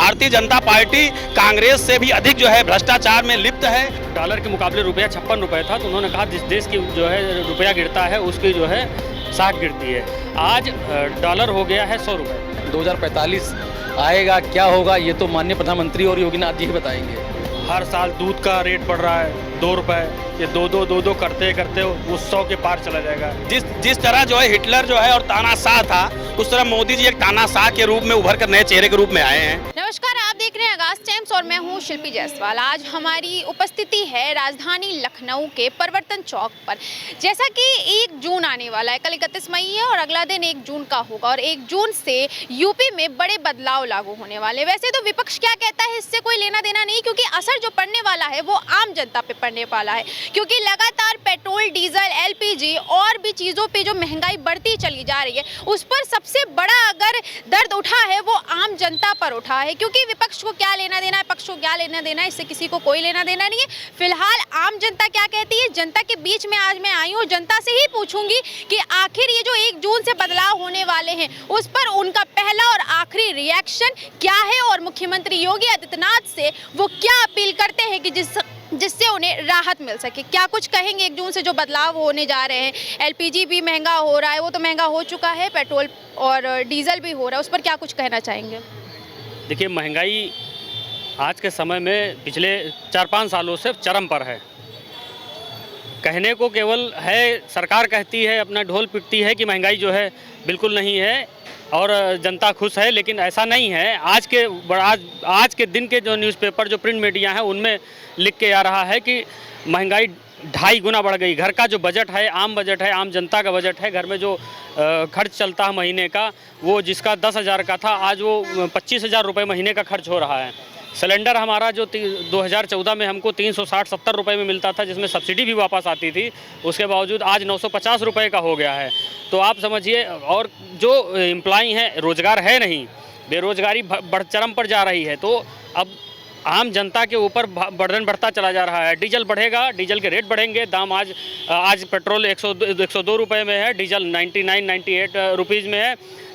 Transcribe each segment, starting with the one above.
Bharatiya Janata party Congress से भी अधिक जो है भ्रष्टाचार में लिप्त है। डॉलर के मुकाबले रुपया 56 रुपये था, तो उन्होंने कहा जिस देश की जो है रुपया गिरता है उसकी जो है साख गिरती है। आज डॉलर हो गया है 100 रुपये। 2045 आएगा, क्या होगा ये तो माननीय प्रधानमंत्री और योगीनाथ जी ही बताएंगे। हर साल दूध का रेट बढ़ रहा है 2 रुपये, ये दो करते करते वो 100 के पार चला जाएगा। जिस तरह जो है हिटलर जो है और तानाशाह था, उस तरह मोदी जी एक तानाशाह के रूप में उभर कर नए चेहरे के रूप में आए हैं। नमस्कार, आप देख रहे हैं आगाज टाइम्स और मैं हूं शिल्पी जायसवाल। आज हमारी उपस्थिति है राजधानी लखनऊ के परिवर्तन चौक पर। जैसा कि 1 जून आने वाला है, कल 31 मई है और अगला दिन 1 जून का होगा और 1 जून से यूपी में बड़े बदलाव लागू होने वाले। वैसे तो विपक्ष क्या कहता है इससे कोई लेना देना नहीं, क्योंकि असर जो पड़ने वाला है वो आम जनता पे पड़ने वाला है, क्योंकि लगातार पेट्रोल, डीजल, एलपीजी और भी चीज़ों पे जो महंगाई बढ़ती चली जा रही है, उस पर सबसे बड़ा अगर दर्द उठा है वो आम जनता पर उठा है। क्योंकि विपक्ष को क्या लेना देना है, पक्ष को क्या लेना देना है, इससे किसी को कोई लेना देना नहीं है। फिलहाल आम जनता क्या कहती है, जनता के बीच में आज मैं आई हूँ, जनता से ही पूछूंगी कि आखिर ये जो 1 जून से बदलाव होने वाले हैं उस पर उनका पहला और आखिरी रिएक्शन क्या है और मुख्यमंत्री योगी आदित्यनाथ से वो क्या अपील करते हैं कि जिससे उन्हें राहत मिल सके। क्या कुछ कहेंगे 1 जून से जो बदलाव होने जा रहे हैं? एलपीजी भी महंगा हो रहा है, वो तो महंगा हो चुका है, पेट्रोल और डीजल भी हो रहा है, उस पर क्या कुछ कहना चाहेंगे? देखिए, महंगाई आज के समय में पिछले 4-5 सालों से चरम पर है। कहने को केवल है, सरकार कहती है, अपना ढोल पीटती है कि महंगाई जो है बिल्कुल नहीं है और जनता खुश है, लेकिन ऐसा नहीं है। आज के दिन के जो न्यूज़पेपर, जो प्रिंट मीडिया है, उनमें लिख के आ रहा है कि महंगाई 2.5 गुना बढ़ गई। घर का जो बजट है, आम बजट है, आम जनता का बजट है, घर में जो खर्च चलता है महीने का, वो जिसका 10,000 का था आज वो 25,000 रुपये महीने का खर्च हो रहा है। सिलेंडर हमारा जो 2014 में हमको 360-70 रुपये में मिलता था, जिसमें सब्सिडी भी वापस आती थी, उसके बावजूद आज 950 रुपये का हो गया है। तो आप समझिए, और जो एम्प्लॉई हैं, रोज़गार है नहीं, बेरोज़गारी चरम पर जा रही है। तो अब आम जनता के ऊपर बर्डन बढ़ता चला जा रहा है। डीजल बढ़ेगा, डीजल के रेट बढ़ेंगे। दाम आज पेट्रोल 102 रुपये में है, डीजल 98 रुपीज़ में है।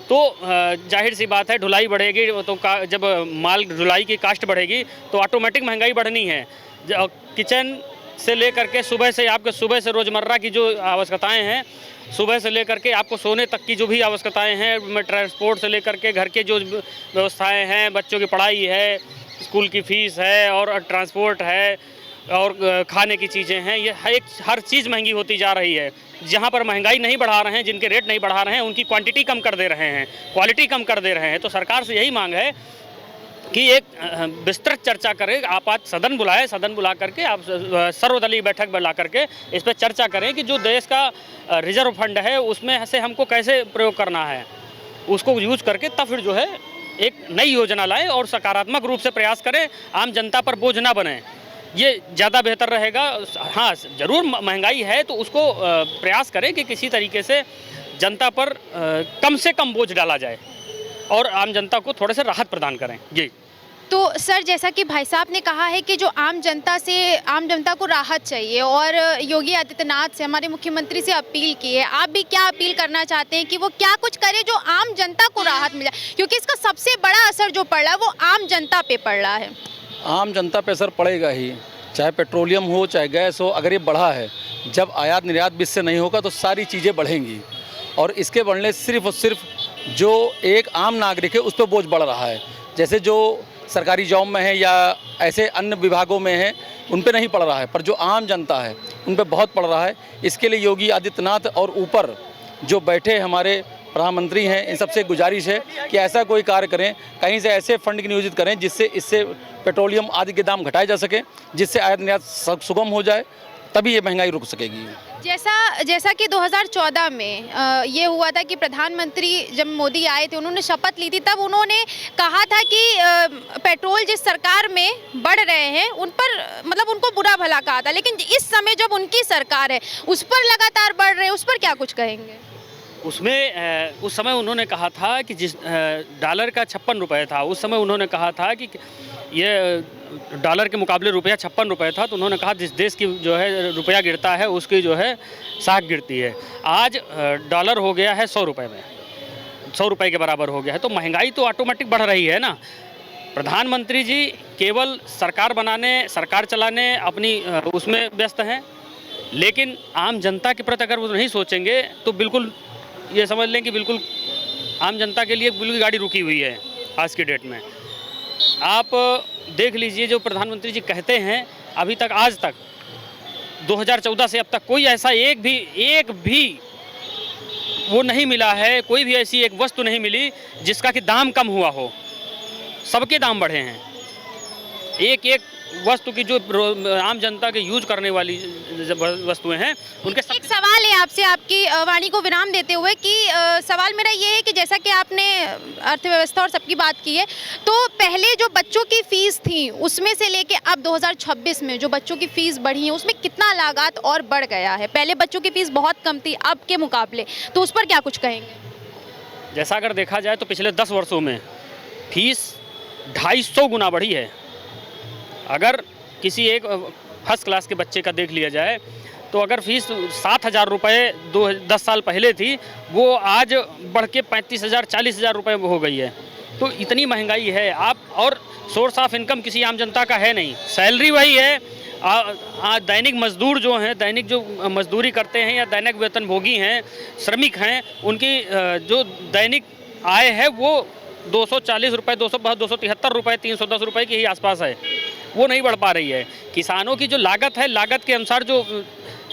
तो जाहिर सी बात है, ढुलाई बढ़ेगी तो जब माल ढुलाई की कास्ट बढ़ेगी तो ऑटोमेटिक महंगाई बढ़नी है। किचन से लेकर के सुबह से रोज़मर्रा की जो आवश्यकताएं हैं, सुबह से लेकर के आपको सोने तक की जो भी आवश्यकताएं हैं, ट्रांसपोर्ट से लेकर के घर के जो व्यवस्थाएं हैं, बच्चों की पढ़ाई है, स्कूल की फ़ीस है और ट्रांसपोर्ट है और खाने की चीज़ें हैं, ये हर चीज़ महंगी होती जा रही है। जहाँ पर महंगाई नहीं बढ़ा रहे हैं, जिनके रेट नहीं बढ़ा रहे हैं, उनकी क्वांटिटी कम कर दे रहे हैं, क्वालिटी कम कर दे रहे हैं। तो सरकार से यही मांग है कि एक विस्तृत चर्चा करें, आप आज सदन बुलाएं, सदन बुला करके आप सर्वदलीय बैठक बुला करके इस पर चर्चा करें कि जो देश का रिजर्व फंड है उसमें से हमको कैसे प्रयोग करना है, उसको यूज करके तब फिर जो है एक नई योजना लाएं और सकारात्मक रूप से प्रयास करें, आम जनता पर बोझ ना बने। ये ज़्यादा बेहतर रहेगा। हाँ, ज़रूर महंगाई है तो उसको प्रयास करें कि किसी तरीके से जनता पर कम से कम बोझ डाला जाए और आम जनता को थोड़े से राहत प्रदान करें। जी तो सर, जैसा कि भाई साहब ने कहा है कि जो आम जनता को राहत चाहिए और योगी आदित्यनाथ से, हमारे मुख्यमंत्री से अपील की है, आप भी क्या अपील करना चाहते हैं कि वो क्या कुछ करे जो आम जनता को राहत मिले? क्योंकि इसका सबसे बड़ा असर जो पड़ रहा है वो आम जनता पे पड़ रहा है। आम जनता पे असर पड़ेगा ही, चाहे पेट्रोलियम हो चाहे गैस हो। अगर ये बढ़ा है, जब आयात निर्यात भी इससे नहीं होगा तो सारी चीज़ें बढ़ेंगी और इसके बढ़ने सिर्फ और सिर्फ जो एक आम नागरिक है उस पर बोझ बढ़ रहा है। जैसे जो सरकारी जॉब में है या ऐसे अन्य विभागों में है उन पे नहीं पड़ रहा है, पर जो आम जनता है उन पे बहुत पड़ रहा है। इसके लिए योगी आदित्यनाथ और ऊपर जो बैठे हमारे प्रधानमंत्री हैं, इन सबसे गुजारिश है कि ऐसा कोई कार्य करें, कहीं से ऐसे फंड की नियोजित करें जिससे इससे पेट्रोलियम आदि के दाम घटाए जा सके, जिससे आयात निर्यात सुगम हो जाए, तभी ये महंगाई रुक सकेगी। जैसा कि 2014 में ये हुआ था कि प्रधानमंत्री जब मोदी आए थे, उन्होंने शपथ ली थी, तब उन्होंने कहा था कि पेट्रोल जिस सरकार में बढ़ रहे हैं उन पर, मतलब उनको बुरा भला कहा था, लेकिन इस समय जब उनकी सरकार है उस पर लगातार बढ़ रहे हैं, उस पर क्या कुछ कहेंगे? उसमें उस समय उन्होंने कहा था कि जिस डॉलर का 56 रुपये था, उस समय उन्होंने कहा था कि ये डॉलर के मुकाबले रुपया 56 रुपये था, तो उन्होंने कहा जिस देश की जो है रुपया गिरता है उसकी जो है साख गिरती है। आज डॉलर हो गया है 100 रुपये में, 100 रुपये के बराबर हो गया है। तो महंगाई तो ऑटोमेटिक बढ़ रही है ना। प्रधानमंत्री जी केवल सरकार बनाने, सरकार चलाने अपनी उसमें व्यस्त हैं, लेकिन आम जनता के प्रति अगर वो नहीं सोचेंगे तो बिल्कुल ये समझ लें कि बिल्कुल आम जनता के लिए बिल्कुल गाड़ी रुकी हुई है आज की डेट में। आप देख लीजिए जो प्रधानमंत्री जी कहते हैं, अभी तक आज तक 2014 से अब तक कोई ऐसा एक भी वो नहीं मिला है, कोई भी ऐसी एक वस्तु नहीं मिली जिसका कि दाम कम हुआ हो। सबके दाम बढ़े हैं। एक एक वस्तु की जो आम जनता के यूज करने वाली वस्तुएं हैं उनके एक सवाल है आपसे, आपकी वाणी को विराम देते हुए कि सवाल मेरा ये है कि जैसा कि आपने अर्थव्यवस्था और सबकी बात की है, तो पहले जो बच्चों की फीस थी उसमें से लेके अब 2026 में जो बच्चों की फीस बढ़ी है उसमें कितना लागत और बढ़ गया है? पहले बच्चों की फीस बहुत कम थी अब के मुकाबले, तो उस पर क्या कुछ कहेंगे? जैसा अगर देखा जाए तो पिछले 10 वर्षों में फीस 250 गुना बढ़ी है। अगर किसी एक फर्स्ट क्लास के बच्चे का देख लिया जाए तो अगर फीस 7,000 रुपये 10 साल पहले थी, वो आज बढ़ के 35,000 40,000 रुपये हो गई है। तो इतनी महंगाई है। आप और सोर्स ऑफ इनकम किसी आम जनता का है नहीं, सैलरी वही है। दैनिक मजदूर जो हैं, दैनिक जो मजदूरी करते हैं या दैनिक वेतनभोगी हैं, श्रमिक हैं, उनकी जो दैनिक आय है वो 240 रुपये, 273 रुपये, 310 रुपये के ही आसपास है, वो नहीं बढ़ पा रही है। किसानों की जो लागत है, लागत के अनुसार जो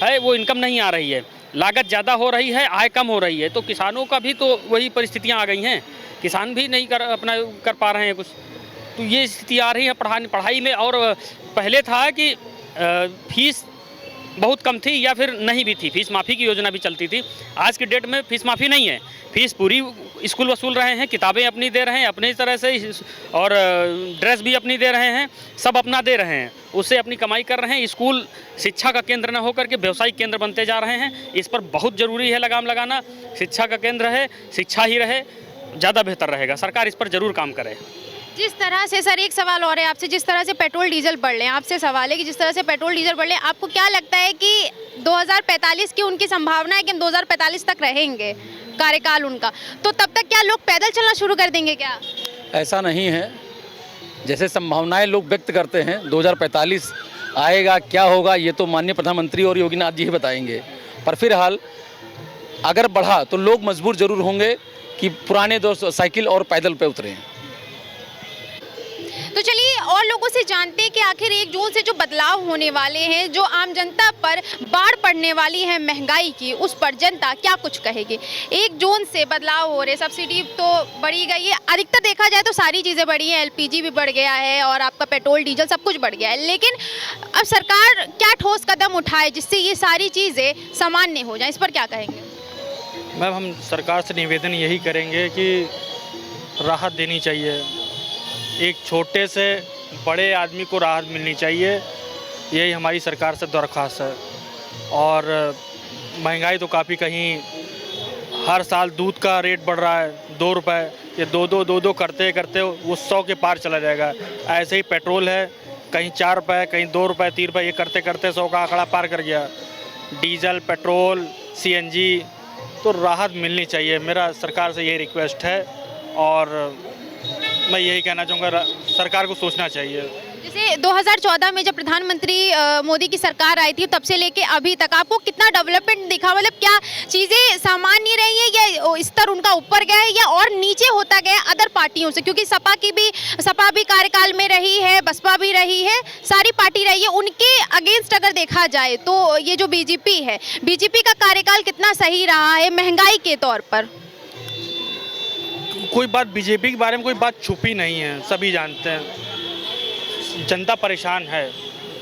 है वो इनकम नहीं आ रही है, लागत ज़्यादा हो रही है, आय कम हो रही है। तो किसानों का भी तो वही परिस्थितियाँ आ गई हैं, किसान भी नहीं कर पा रहे हैं कुछ। तो ये स्थिति आ रही है पढ़ाई में। और पहले था कि फीस बहुत कम थी या फिर नहीं भी थी, फीस माफ़ी की योजना भी चलती थी। आज की डेट में फीस माफ़ी नहीं है, फीस पूरी स्कूल वसूल रहे हैं, किताबें अपनी दे रहे हैं अपनी तरह से, और ड्रेस भी अपनी दे रहे हैं, सब अपना दे रहे हैं, उससे अपनी कमाई कर रहे हैं। स्कूल शिक्षा का केंद्र न होकर के व्यवसायिक केंद्र बनते जा रहे हैं। इस पर बहुत ज़रूरी है लगाम लगाना। शिक्षा का केंद्र है, शिक्षा ही रहे, ज़्यादा बेहतर रहेगा। सरकार इस पर ज़रूर काम करे। जिस तरह से सर, एक सवाल और है आपसे, जिस तरह से पेट्रोल डीजल बढ़ रहे हैं, आपसे सवाल है कि जिस तरह से पेट्रोल डीजल बढ़ रहे हैं, आपको क्या लगता है कि 2045 की उनकी संभावना है कि हम 2045 तक रहेंगे कार्यकाल उनका, तो तब तक क्या लोग पैदल चलना शुरू कर देंगे क्या? ऐसा नहीं है, जैसे संभावनाएं लोग व्यक्त करते हैं 2045 आएगा, क्या होगा ये तो माननीय प्रधानमंत्री और योगीनाथ जी ही बताएंगे। पर फिलहाल अगर बढ़ा तो लोग मजबूर जरूर होंगे कि पुराने दौर साइकिल और पैदल पे उतरें। तो चलिए और लोगों से जानते हैं कि आखिर 1 जून से जो बदलाव होने वाले हैं, जो आम जनता पर बाढ़ पड़ने वाली है महंगाई की, उस पर जनता क्या कुछ कहेगी। 1 जून से बदलाव हो रहे, सब्सिडी तो बढ़ी गई है, अधिकतर देखा जाए तो सारी चीज़ें बढ़ी हैं, LPG भी बढ़ गया है और आपका पेट्रोल डीजल सब कुछ बढ़ गया है। लेकिन अब सरकार क्या ठोस कदम उठाए जिससे ये सारी चीज़ें सामान्य हो जाए, इस पर क्या कहेंगे? मैम, हम सरकार से निवेदन यही करेंगे कि राहत देनी चाहिए, एक छोटे से बड़े आदमी को राहत मिलनी चाहिए, यही हमारी सरकार से दरख्वास्त है। और महंगाई तो काफ़ी, कहीं हर साल दूध का रेट बढ़ रहा है 2 रुपये, ये 2 करते करते वो 100 के पार चला जाएगा। ऐसे ही पेट्रोल है, कहीं 4 रुपये, कहीं 2 रुपये, 3 रुपये, ये करते करते 100 का आंकड़ा पार कर गया। डीजल, पेट्रोल, CNG, तो राहत मिलनी चाहिए, मेरा सरकार से यही रिक्वेस्ट है। और मैं यही कहना चाहूँगा, सरकार को सोचना चाहिए। जैसे 2014 में जब प्रधानमंत्री मोदी की सरकार आई थी, तब से लेके अभी तक आपको कितना डेवलपमेंट दिखा? मतलब क्या चीज़ें सामान्य रही है या स्तर उनका ऊपर गया है या और नीचे होता गया अदर पार्टियों से? क्योंकि सपा भी कार्यकाल में रही है, बसपा भी रही है, सारी पार्टी रही है, उनके अगेंस्ट अगर देखा जाए तो ये जो बीजेपी है, बीजेपी का कार्यकाल कितना सही रहा है महंगाई के तौर पर? कोई बात बीजेपी के बारे में कोई बात छुपी नहीं है, सभी जानते हैं, जनता परेशान है,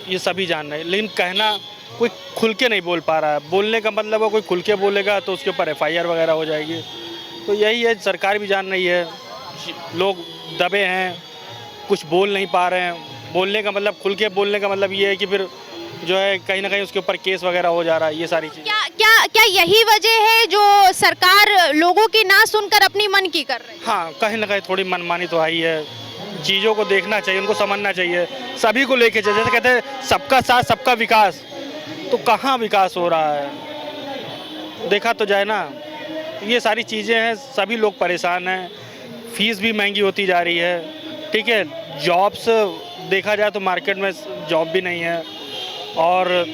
ये सभी जान रहे हैं। लेकिन कहना कोई खुल के नहीं बोल पा रहा है। बोलने का मतलब है कोई खुल के बोलेगा तो उसके ऊपर FIR वगैरह हो जाएगी। तो यही है, सरकार भी जान रही है, लोग दबे हैं, कुछ बोल नहीं पा रहे हैं। बोलने का मतलब, खुल के बोलने का मतलब ये है कि फिर जो है कहीं ना कहीं उसके ऊपर केस वगैरह हो जा रहा है, ये सारी चीज़। क्या यही वजह है जो सरकार लोगों की ना सुनकर अपनी मन की कर रही है? हाँ, कहीं ना कहीं थोड़ी मनमानी तो आई है। चीज़ों को देखना चाहिए, उनको समझना चाहिए, सभी को लेके चले। जैसे कहते हैं सबका साथ सबका विकास, तो कहाँ विकास हो रहा है? देखा तो जाए ना, ये सारी चीज़ें हैं, सभी लोग परेशान हैं। फीस भी महंगी होती जा रही है, ठीक है, जॉब्स देखा जाए तो मार्केट में जॉब भी नहीं है, और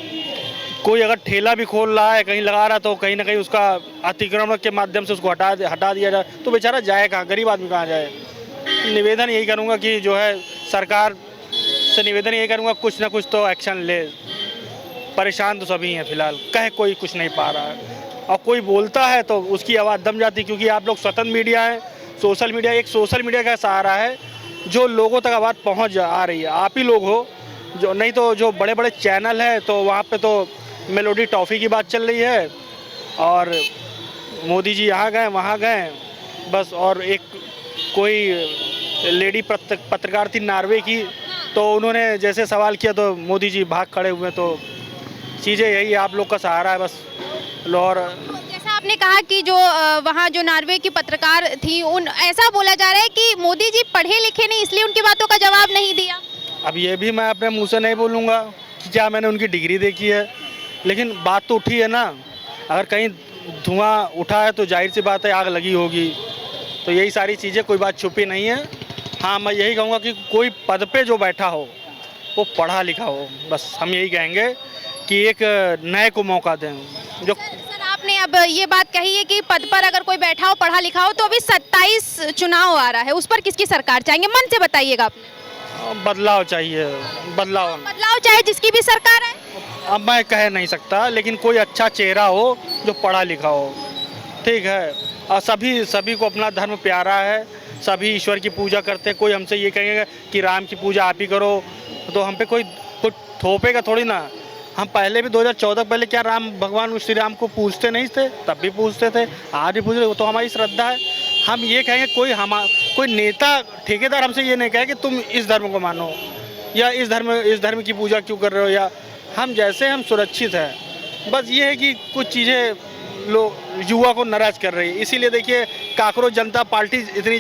कोई अगर ठेला भी खोल रहा है, कहीं लगा रहा है, तो कहीं ना कहीं उसका अतिक्रमण के माध्यम से उसको हटा दिया जाए, तो बेचारा जाए कहाँ, गरीब आदमी कहाँ जाए। निवेदन यही करूँगा कि जो है सरकार से निवेदन यही करूँगा, कुछ ना कुछ तो एक्शन ले। परेशान तो सभी हैं फिलहाल, कहे कोई कुछ नहीं पा रहा है, और कोई बोलता है तो उसकी आवाज़ दम जाती है, क्योंकि आप लोग स्वतंत्र मीडिया है, सोशल मीडिया का सहारा है जो लोगों तक आवाज़ पहुंच आ रही है। आप ही लोग हो, जो नहीं तो जो बड़े बड़े चैनल हैं तो वहाँ पे तो मेलोडी टॉफ़ी की बात चल रही है, और मोदी जी यहाँ गए वहाँ गए बस। और एक कोई लेडी पत्रकार थी नॉर्वे की, तो उन्होंने जैसे सवाल किया तो मोदी जी भाग खड़े हुए। तो चीज़ें यही, आप लोग का सहारा है बस। और जैसा आपने कहा कि जो वहाँ जो नॉर्वे की पत्रकार थी, उन ऐसा बोला जा रहा है कि मोदी जी पढ़े लिखे नहीं, इसलिए उनकी बातों का जवाब नहीं दिया। अब ये भी मैं अपने मुंह से नहीं बोलूँगा कि क्या मैंने उनकी डिग्री देखी है, लेकिन बात तो उठी है ना। अगर कहीं धुआं उठा है तो जाहिर सी बात है आग लगी होगी। तो यही सारी चीज़ें, कोई बात छुपी नहीं है। हाँ, मैं यही कहूँगा कि कोई पद पे जो बैठा हो वो पढ़ा लिखा हो, बस हम यही कहेंगे कि एक नए को मौका दें। जो सर आपने अब ये बात कही है कि पद पर अगर कोई बैठा हो, पढ़ा लिखा हो, तो अभी 27 चुनाव आ रहा है, उस पर किसकी सरकार चाहेंगे? मन से बताइएगा आपने। बदलाव चाहिए, बदलाव चाहे जिसकी भी सरकार है। अब मैं कह नहीं सकता, लेकिन कोई अच्छा चेहरा हो जो पढ़ा लिखा हो, ठीक है। और सभी को अपना धर्म प्यारा है, सभी ईश्वर की पूजा करते हैं। कोई हमसे ये कहेंगे कि राम की पूजा आप ही करो तो हम पे कोई थोपेगा थोड़ी ना। हम पहले भी 2014 पहले क्या राम भगवान श्री राम को पूजते नहीं थे? तब भी पूजते थे, आज भी पूज रहे, वो तो हमारी श्रद्धा है। हम ये कहेंगे कोई नेता ठेकेदार हमसे ये नहीं कहे कि तुम इस धर्म को मानो या इस धर्म की पूजा क्यों कर रहे हो, या हम सुरक्षित हैं। बस ये है कि कुछ चीज़ें लोग युवा को नाराज़ कर रही है। इसीलिए देखिए काकरोच जनता पार्टी इतनी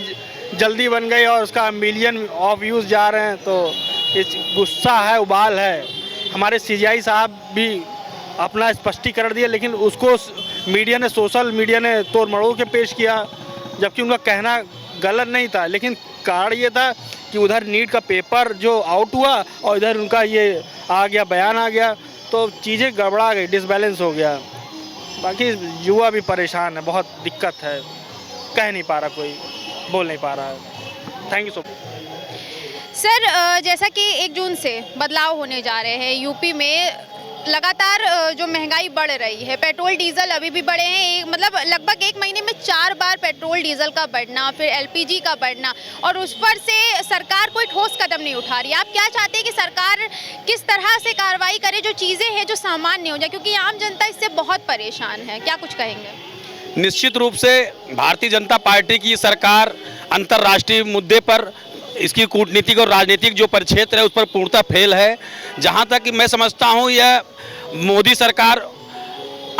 जल्दी बन गई और उसका मिलियन ऑफ व्यूज़ जा रहे हैं, तो इस गुस्सा है, उबाल है। हमारे सीजीआई साहब भी अपना स्पष्टीकरण दिया, लेकिन उसको सोशल मीडिया ने तोड़ मरोड़ के पेश किया, जबकि उनका कहना गलत नहीं था। लेकिन कारण ये था कि उधर नीट का पेपर जो आउट हुआ और इधर उनका ये आ गया, बयान आ गया, तो चीज़ें गड़बड़ा गई, डिसबैलेंस हो गया। बाकी युवा भी परेशान है, बहुत दिक्कत है, कह नहीं पा रहा, कोई बोल नहीं पा रहा है। Thank you so much. Sir जैसा कि 1 जून से बदलाव होने जा रहे हैं, यूपी में लगातार जो महंगाई बढ़ रही है, पेट्रोल डीजल अभी भी बढ़े हैं। मतलब लगभग 1 महीने में 4 बार पेट्रोल डीजल का बढ़ना, फिर एलपीजी का बढ़ना, और उस पर से सरकार कोई ठोस कदम नहीं उठा रही। आप क्या चाहते हैं कि सरकार किस तरह से कार्रवाई करे, जो चीज़ें हैं जो सामान्य हो जाए, क्योंकि आम जनता इससे बहुत परेशान है? क्या कुछ कहेंगे? निश्चित रूप से भारतीय जनता पार्टी की सरकार अंतर्राष्ट्रीय मुद्दे पर इसकी कूटनीतिक और राजनीतिक जो परिक्षेत्र है उस पर पूर्णतः फेल है। जहां तक कि मैं समझता हूं यह मोदी सरकार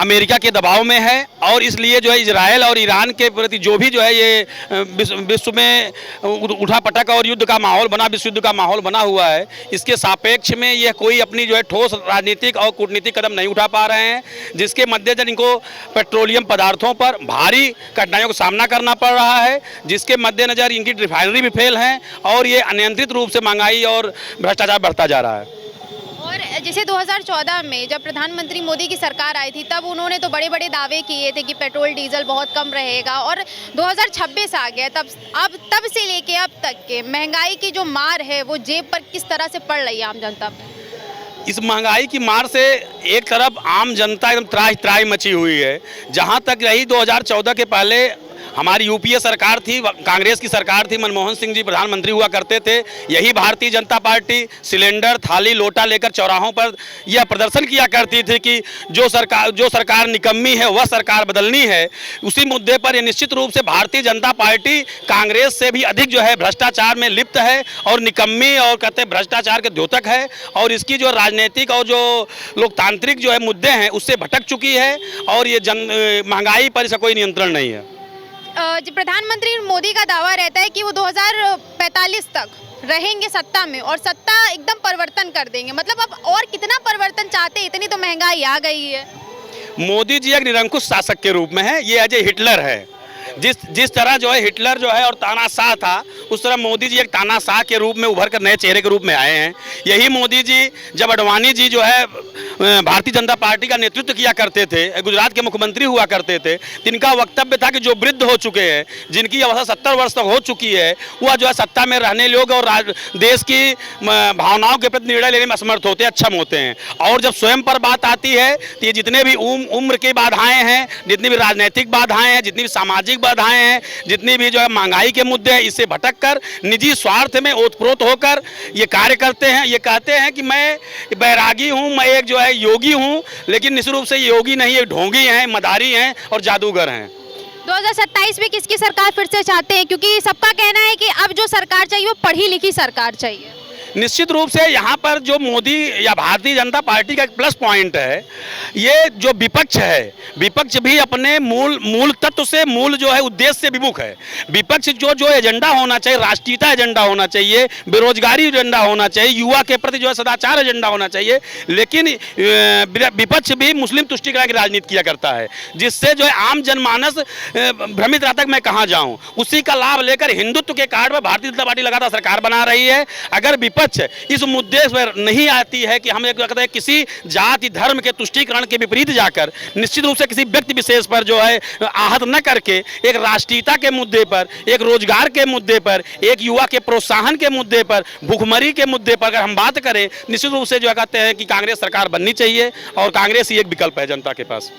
अमेरिका के दबाव में है, और इसलिए जो है इजराइल और ईरान के प्रति जो भी जो है ये विश्व में उठापटक और युद्ध का माहौल बना, विश्व युद्ध का माहौल बना हुआ है, इसके सापेक्ष में यह कोई अपनी जो है ठोस राजनीतिक और कूटनीतिक कदम नहीं उठा पा रहे हैं, जिसके मद्देनजर इनको पेट्रोलियम पदार्थों पर भारी कठिनाइयों का सामना करना पड़ रहा है, जिसके मद्देनजर इनकी रिफाइनरी भी फेल हैं और ये अनियंत्रित रूप से महंगाई और भ्रष्टाचार बढ़ता जा रहा है। और जैसे 2014 में जब प्रधानमंत्री मोदी की सरकार आई थी, तब उन्होंने तो बड़े बड़े दावे किए थे कि पेट्रोल डीजल बहुत कम रहेगा, और 2026 आ गया, तब से लेके अब तक के महंगाई की जो मार है वो जेब पर किस तरह से पड़ रही है आम जनता पर? इस महंगाई की मार से एक तरफ आम जनता एकदम त्राही मची हुई है। जहां तक रही 2014 के पहले हमारी यूपीए सरकार थी, कांग्रेस की सरकार थी, मनमोहन सिंह जी प्रधानमंत्री हुआ करते थे, यही भारतीय जनता पार्टी सिलेंडर, थाली, लोटा लेकर चौराहों पर यह प्रदर्शन किया करती थी कि जो सरकार निकम्मी है वह सरकार बदलनी है। उसी मुद्दे पर यह निश्चित रूप से भारतीय जनता पार्टी कांग्रेस से भी अधिक जो है भ्रष्टाचार में लिप्त है और निकम्मी और कहते हैं भ्रष्टाचार के द्योतक है, और इसकी जो राजनीतिक और जो लोकतांत्रिक जो है मुद्दे हैं उससे भटक चुकी है, और ये महंगाई पर इसका कोई नियंत्रण नहीं है। प्रधानमंत्री मोदी का दावा रहता है कि वो 2045 तक रहेंगे सत्ता में और सत्ता एकदम परिवर्तन कर देंगे। मतलब अब और कितना परिवर्तन चाहते हैं? इतनी तो महंगाई आ गई है। मोदी जी एक निरंकुश शासक के रूप में है, ये अजय हिटलर है, जिस तरह जो है हिटलर जो है और तानाशाह था, उस तरह मोदी जी एक तानाशाह के रूप में उभर कर नए चेहरे के रूप में आए हैं। यही मोदी जी जब अडवाणी जी जो है भारतीय जनता पार्टी का नेतृत्व किया करते थे, गुजरात के मुख्यमंत्री हुआ करते थे, जिनका वक्तव्य था कि जो वृद्ध हो चुके हैं, जिनकी अवस्था 70 वर्ष तक हो चुकी है, वह जो है सत्ता में रहने योग्य और देश की भावनाओं के प्रति निर्णय लेने में असमर्थ होते हैं, अक्षम होते हैं। और जब स्वयं पर बात आती है तो ये जितने भी उम्र की बाधाएं हैं, जितनी भी राजनीतिक बाधाएं हैं, जितनी भी सामाजिक बाधाएं हैं, जितनी भी जो है महंगाई के मुद्दे हैं, इससे भटक कर निजी स्वार्थ में ओतप्रोत होकर ये कार्य करते हैं। ये कहते हैं कि मैं बैरागी हूँ, मैं एक जो है योगी हूँ, लेकिन निश्चित रूप से योगी नहीं, ये ढोंगी हैं, मदारी हैं और जादूगर हैं। 2027 में किसकी सरकार फिर से चाहते हैं, क्योंकि सबका कहना है कि अब जो सरकार चाहिए वो पढ़ी लिखी सरकार चाहिए। निश्चित रूप से यहाँ पर जो मोदी या भारतीय जनता पार्टी का एक प्लस पॉइंट है, ये जो विपक्ष है, विपक्ष भी अपने मूल तत्व से, मूल जो है उद्देश्य से विमुख है। विपक्ष जो एजेंडा होना चाहिए, राष्ट्रीयता एजेंडा होना चाहिए, बेरोजगारी एजेंडा होना चाहिए, युवा के प्रति जो है सदाचार एजेंडा होना चाहिए, लेकिन विपक्ष भी मुस्लिम तुष्टिकरण की राजनीति किया करता है, जिससे जो है आम जनमानस भ्रमित रहता है कि मैं कहाँ जाऊँ। उसी का लाभ लेकर हिंदुत्व के कार्ड पर भारतीय जनता पार्टी लगातार सरकार बना रही है। अगर विपक्ष इस मुद्दे पर नहीं आती है कि हम एक कहते हैं किसी जाति धर्म के तुष्टीकरण के विपरीत जाकर निश्चित रूप से किसी व्यक्ति विशेष पर जो है आहत न करके एक राष्ट्रीयता के मुद्दे पर, एक रोजगार के मुद्दे पर, एक युवा के प्रोत्साहन के मुद्दे पर, भूखमरी के मुद्दे पर अगर हम बात करें, निश्चित रूप से जो कहते हैं कि कांग्रेस सरकार बननी चाहिए और कांग्रेस ही एक विकल्प है जनता के पास।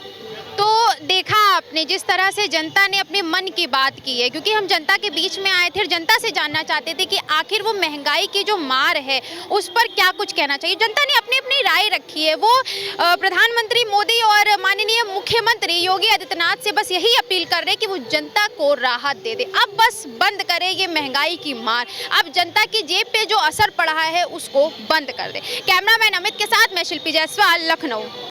तो देखा आपने जिस तरह से जनता ने अपने मन की बात की है, क्योंकि हम जनता के बीच में आए थे और जनता से जानना चाहते थे कि आखिर वो महंगाई की जो मार है उस पर क्या कुछ कहना चाहिए। जनता ने अपनी अपनी राय रखी है। वो प्रधानमंत्री मोदी और माननीय मुख्यमंत्री योगी आदित्यनाथ से बस यही अपील कर रहे हैं कि वो जनता को राहत दे दे। अब बस बंद करे ये महंगाई की मार, अब जनता की जेब पे जो असर पड़ा है उसको बंद कर दे। कैमरामैन अमित के साथ मैं शिल्पी जायसवाल, लखनऊ।